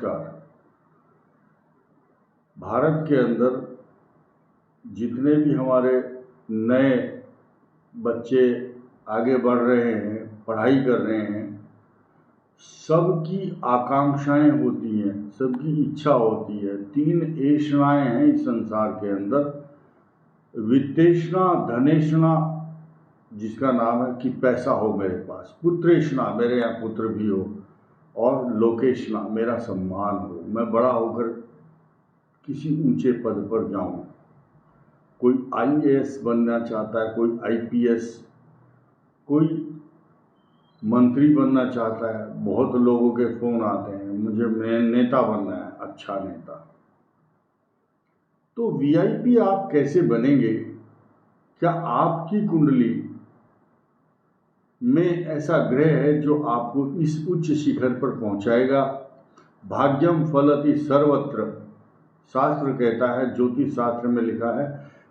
नमस्कार। भारत के अंदर जितने भी हमारे नए बच्चे आगे बढ़ रहे हैं, पढ़ाई कर रहे हैं, सबकी आकांक्षाएं होती हैं, सबकी इच्छा होती है। 3 ऐषणाएं हैं इस संसार के अंदर। वित्तेषणा, धनेषणा, जिसका नाम है कि पैसा हो मेरे पास, पुत्रेषणा, मेरे यहाँ पुत्र भी हो, और लोकेषणा, मेरा सम्मान हो, मैं बड़ा होकर किसी ऊंचे पद पर जाऊं। कोई IAS बनना चाहता है, कोई IPS, कोई मंत्री बनना चाहता है। बहुत लोगों के फोन आते हैं, मुझे नेता बनना है, अच्छा नेता। तो VIP आप कैसे बनेंगे? क्या आपकी कुंडली में ऐसा ग्रह है जो आपको इस उच्च शिखर पर पहुंचाएगा? भाग्यम फलति सर्वत्र, शास्त्र कहता है, ज्योतिष शास्त्र में लिखा है,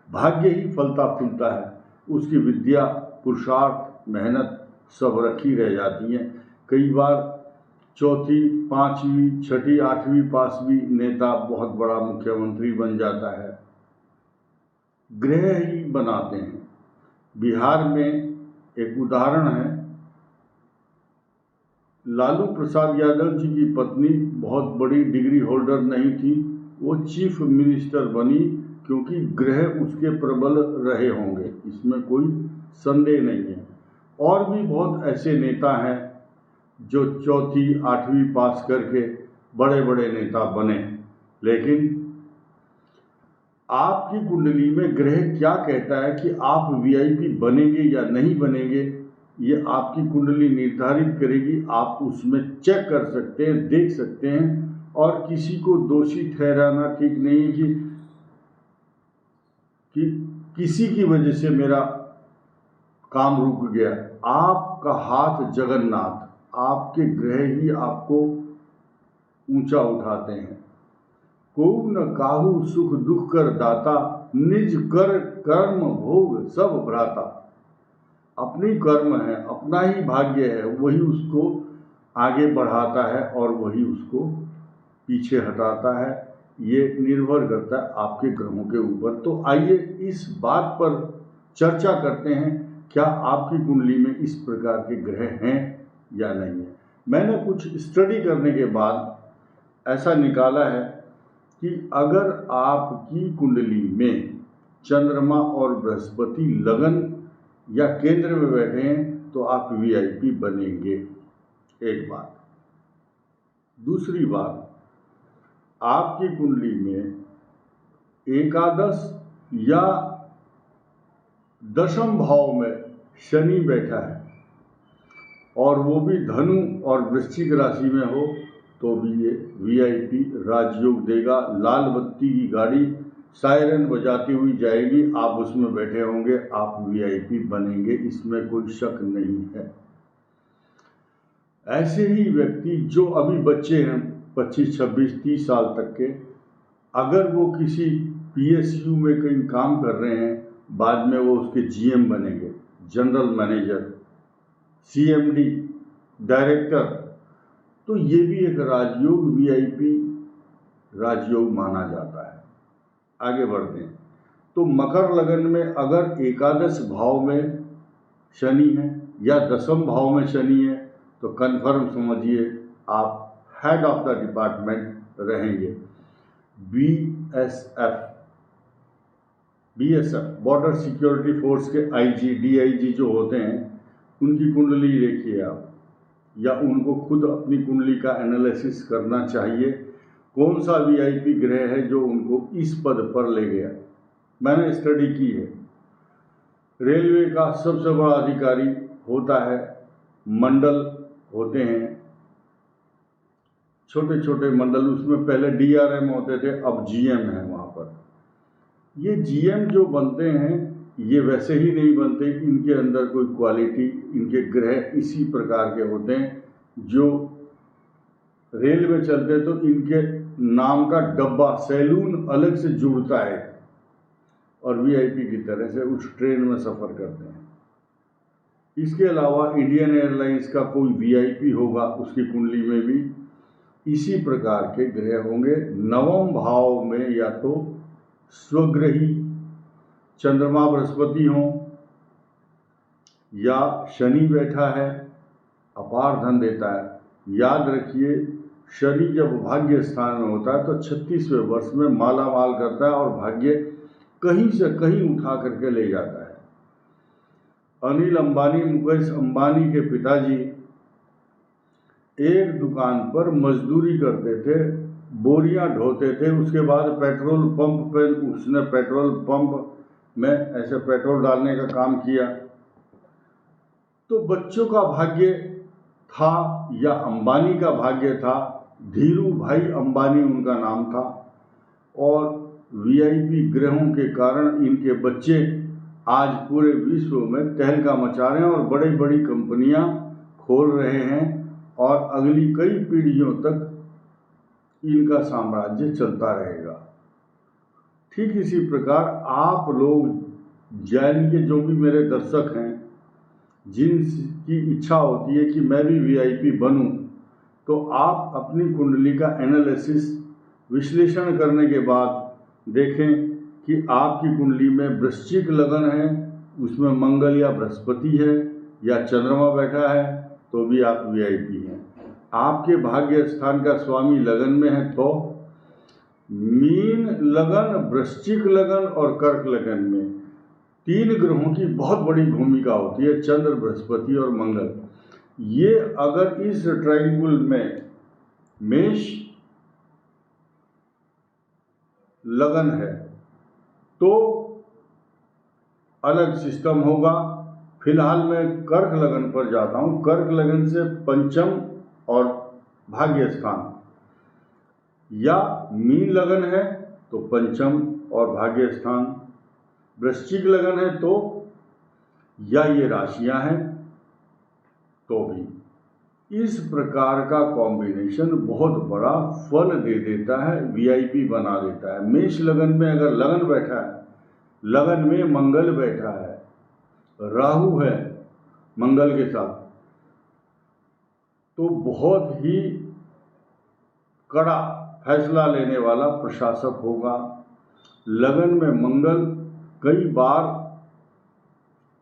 भाग्य ही फलता फूलता है। उसकी विद्या, पुरुषार्थ, मेहनत सब रखी रह जाती हैं। कई बार 4वीं, 5वीं, 6वीं, 8वीं पास भी नेता बहुत बड़ा मुख्यमंत्री बन जाता है। ग्रह ही बनाते हैं। बिहार में एक उदाहरण है, लालू प्रसाद यादव जी की पत्नी बहुत बड़ी डिग्री होल्डर नहीं थी, वो चीफ मिनिस्टर बनी क्योंकि ग्रह उसके प्रबल रहे होंगे, इसमें कोई संदेह नहीं है। और भी बहुत ऐसे नेता हैं जो 4वीं, 8वीं पास करके बड़े बड़े नेता बने। लेकिन आपकी कुंडली में ग्रह क्या कहता है कि आप VIP बनेंगे या नहीं बनेंगे, ये आपकी कुंडली निर्धारित करेगी। आप उसमें चेक कर सकते हैं, देख सकते हैं, और किसी को दोषी ठहराना ठीक नहीं है कि किसी की वजह से मेरा काम रुक गया। आपका हाथ जगन्नाथ, आपके ग्रह ही आपको ऊंचा उठाते हैं। को न काहू सुख दुख कर दाता, निज कर कर्म भोग सब भ्राता। अपनी कर्म है, अपना ही भाग्य है, वही उसको आगे बढ़ाता है और वही उसको पीछे हटाता है। ये निर्भर करता है आपके ग्रहों के ऊपर। तो आइए इस बात पर चर्चा करते हैं, क्या आपकी कुंडली में इस प्रकार के ग्रह हैं या नहीं है। मैंने कुछ स्टडी करने के बाद ऐसा निकाला है कि अगर आपकी कुंडली में चंद्रमा और बृहस्पति लगन या केंद्र में बैठे हैं तो आप VIP बनेंगे, एक बात। दूसरी बात, आपकी कुंडली में एकादश या 10वें भाव में शनि बैठा है और वो भी धनु और वृश्चिक राशि में हो तो भी ये VIP राजयोग देगा। लाल बत्ती की गाड़ी सायरन बजाती हुई जाएगी, आप उसमें बैठे होंगे, आप VIP बनेंगे, इसमें कोई शक नहीं है। ऐसे ही व्यक्ति जो अभी बच्चे हैं 25, 26, 30 साल तक के, अगर वो किसी PSU में कहीं काम कर रहे हैं, बाद में वो उसके GM बनेंगे, जनरल मैनेजर, CMD, डायरेक्टर, तो ये भी एक राजयोग, VIP राजयोग माना जाता है। आगे बढ़ते हैं। तो मकर लगन में अगर एकादश भाव में शनि है या 10वें भाव में शनि है तो कन्फर्म समझिए आप हेड ऑफ द डिपार्टमेंट रहेंगे। BSF बॉर्डर सिक्योरिटी फोर्स के IG, DIG जो होते हैं, उनकी कुंडली देखिए आप, या उनको खुद अपनी कुंडली का एनालिसिस करना चाहिए, कौन सा VIP ग्रह है जो उनको इस पद पर ले गया। मैंने स्टडी की है। रेलवे का सबसे बड़ा अधिकारी होता है, मंडल होते हैं, छोटे छोटे मंडल, उसमें पहले DRM होते थे, अब GM है वहाँ पर। ये GM जो बनते हैं ये वैसे ही नहीं बनते, इनके अंदर कोई क्वालिटी, इनके ग्रह इसी प्रकार के होते हैं। जो रेल में चलते तो इनके नाम का डब्बा, सैलून अलग से जुड़ता है और VIP की तरह से उस ट्रेन में सफ़र करते हैं। इसके अलावा इंडियन एयरलाइंस का कोई VIP होगा उसकी कुंडली में भी, इसी प्रकार के ग्रह होंगे। नवम भाव में या तो स्वग्रही चंद्रमा बृहस्पति हो या शनि बैठा है, अपार धन देता है। याद रखिए, शनि जब भाग्य स्थान में होता है तो 36वें वर्ष में माला माल करता है और भाग्य कहीं से कहीं उठा करके ले जाता है। अनिल अंबानी, मुकेश अंबानी के पिताजी एक दुकान पर मजदूरी करते थे, बोरियां ढोते थे। उसके बाद पेट्रोल पंप पे उसने पेट्रोल पंप में ऐसे पेट्रोल डालने का काम किया। तो बच्चों का भाग्य था या अंबानी का भाग्य था, धीरू भाई अंबानी उनका नाम था, और वीआईपी ग्रहों के कारण इनके बच्चे आज पूरे विश्व में तहलका मचा रहे हैं और बड़ी बड़ी कंपनियां खोल रहे हैं और अगली कई पीढ़ियों तक इनका साम्राज्य चलता रहेगा। ठीक इसी प्रकार आप लोग जैन के जो भी मेरे दर्शक हैं, जिनकी इच्छा होती है कि मैं भी वीआईपी बनूं, तो आप अपनी कुंडली का एनालिसिस विश्लेषण करने के बाद देखें कि आपकी कुंडली में वृश्चिक लगन है, उसमें मंगल या बृहस्पति है या चंद्रमा बैठा है, तो भी आप वीआईपी हैं। आपके भाग्य स्थान का स्वामी लगन में है तो मीन लगन, वृश्चिक लगन और कर्क लगन में 3 ग्रहों की बहुत बड़ी भूमिका होती है, चंद्र, बृहस्पति और मंगल। ये अगर इस ट्रायंगल में मेष लगन है तो अलग सिस्टम होगा। फिलहाल मैं कर्क लगन पर जाता हूं। कर्क लगन से पंचम और भाग्य स्थान, या मीन लगन है तो पंचम और भाग्य स्थान, वृश्चिक लगन है तो, या ये राशियां हैं तो भी। इस प्रकार का कॉम्बिनेशन बहुत बड़ा फल दे देता है, वीआईपी बना देता है। मेष लगन में अगर लगन बैठा है, लगन में मंगल बैठा है, राहु है मंगल के साथ, तो बहुत ही कड़ा फैसला लेने वाला प्रशासक होगा। लगन में मंगल कई बार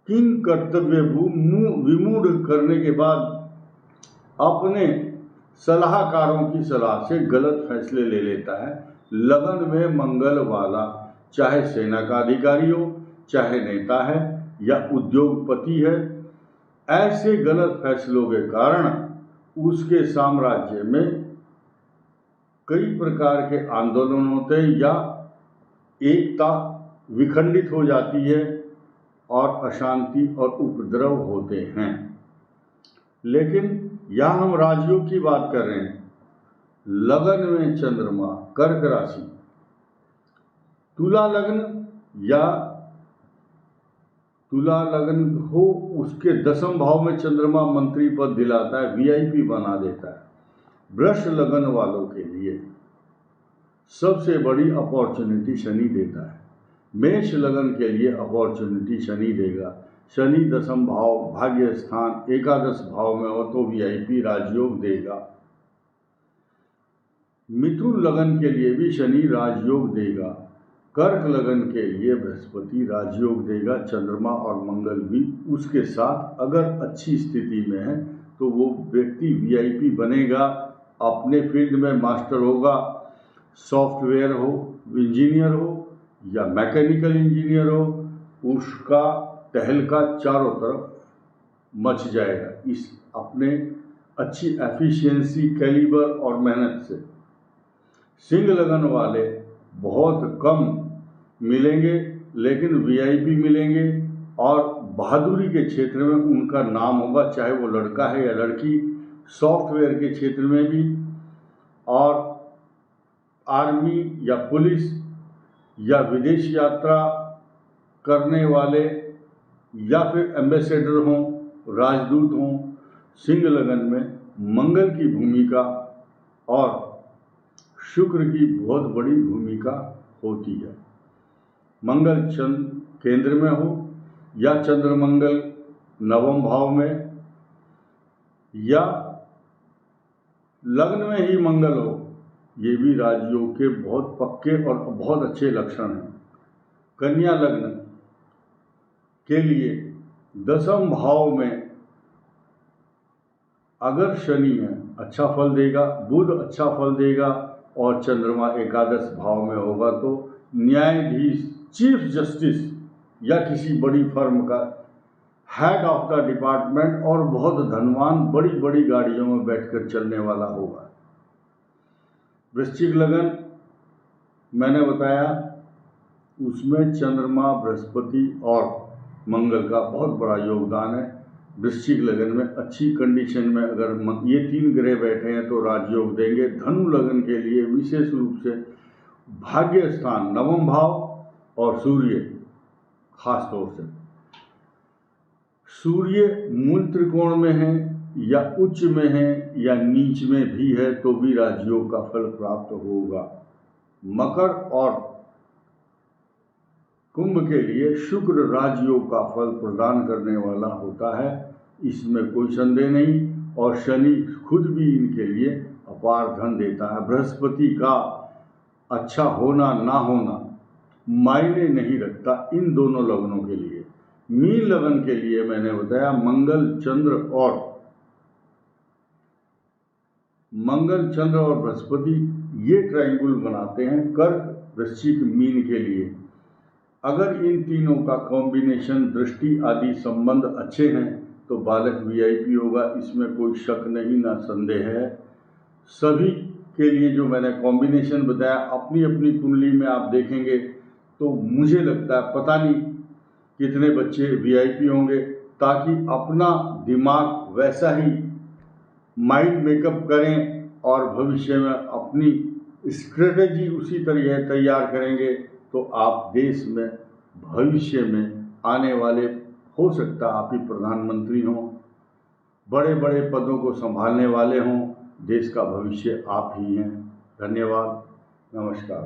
किंग कर्तव्य विमूढ़ करने के बाद अपने सलाहकारों की सलाह से गलत फैसले ले लेता है। लगन में मंगल वाला चाहे सेना का अधिकारी हो, चाहे नेता है या उद्योगपति है, ऐसे गलत फैसलों के कारण उसके साम्राज्य में कई प्रकार के आंदोलन होते हैं या एकता विखंडित हो जाती है और अशांति और उपद्रव होते हैं। लेकिन यहाँ हम राजयोग की बात कर रहे हैं। लगन में चंद्रमा, कर्क राशि, तुला लग्न या तुला लग्न हो, उसके 10वें भाव में चंद्रमा मंत्री पद दिलाता है, वीआईपी बना देता है। वृष लगन वालों के लिए सबसे बड़ी अपॉर्चुनिटी शनि देता है। मेष लगन के लिए अपॉर्चुनिटी शनि देगा। शनि 10वें भाव, भाग्य स्थान, एकादश भाव में हो तो वीआईपी राजयोग देगा। मिथुन लगन के लिए भी शनि राजयोग देगा। कर्क लगन के लिए बृहस्पति राजयोग देगा। चंद्रमा और मंगल भी उसके साथ अगर अच्छी स्थिति में है तो वो व्यक्ति वीआईपी बनेगा, अपने फील्ड में मास्टर होगा। सॉफ्टवेयर हो, इंजीनियर हो या मैकेनिकल इंजीनियर हो, उसका तहलका चारों तरफ मच जाएगा इस अपने अच्छी एफिशिएंसी, कैलिबर और मेहनत से। सिंह लगन वाले बहुत कम मिलेंगे लेकिन वीआईपी मिलेंगे और बहादुरी के क्षेत्र में उनका नाम होगा, चाहे वो लड़का है या लड़की। सॉफ्टवेयर के क्षेत्र में भी और आर्मी या पुलिस या विदेश यात्रा करने वाले या फिर एम्बेसडर हों, राजदूत हों, सिंह लगन में मंगल की भूमिका और शुक्र की बहुत बड़ी भूमिका होती है। मंगल चंद्र केंद्र में हो या चंद्र मंगल 9वें भाव में या लग्न में ही मंगल हो, ये भी राजयोग के बहुत पक्के और बहुत अच्छे लक्षण हैं। कन्या लग्न के लिए 10वें भाव में अगर शनि है अच्छा फल देगा, बुध अच्छा फल देगा और चंद्रमा एकादश भाव में होगा तो न्यायाधीश, चीफ जस्टिस या किसी बड़ी फर्म का हेड ऑफ द डिपार्टमेंट और बहुत धनवान, बड़ी बड़ी गाड़ियों में बैठकर चलने वाला होगा। वृश्चिक लगन मैंने बताया, उसमें चंद्रमा, बृहस्पति और मंगल का बहुत बड़ा योगदान है। वृश्चिक लगन में अच्छी कंडीशन में अगर ये 3 ग्रह बैठे हैं तो राजयोग देंगे। धनु लगन के लिए विशेष रूप से भाग्य स्थान 9वां भाव और सूर्य, खास तौर से सूर्य मूल त्रिकोण में है या उच्च में है या नीच में भी है तो भी राजयोग का फल प्राप्त होगा। मकर और कुंभ के लिए शुक्र राजयोग का फल प्रदान करने वाला होता है, इसमें कोई संदेह नहीं। और शनि खुद भी इनके लिए अपार धन देता है। बृहस्पति का अच्छा होना ना होना मायने नहीं रखता इन दोनों लगनों के लिए। मीन लगन के लिए मैंने बताया मंगल चंद्र और बृहस्पति ये ट्रायंगल बनाते हैं कर्क, वृश्चिक, मीन के लिए। अगर इन तीनों का कॉम्बिनेशन, दृष्टि आदि संबंध अच्छे हैं तो बालक वीआईपी होगा, इसमें कोई शक नहीं ना संदेह है। सभी के लिए जो मैंने कॉम्बिनेशन बताया अपनी अपनी कुंडली में आप देखेंगे तो मुझे लगता है पता नहीं कितने बच्चे वीआईपी होंगे, ताकि अपना दिमाग वैसा ही माइंड मेकअप करें और भविष्य में अपनी स्ट्रेटेजी उसी तरह तैयार करेंगे तो आप देश में भविष्य में आने वाले, हो सकता है आप ही प्रधानमंत्री हों, बड़े बड़े पदों को संभालने वाले हों, देश का भविष्य आप ही हैं। धन्यवाद, नमस्कार।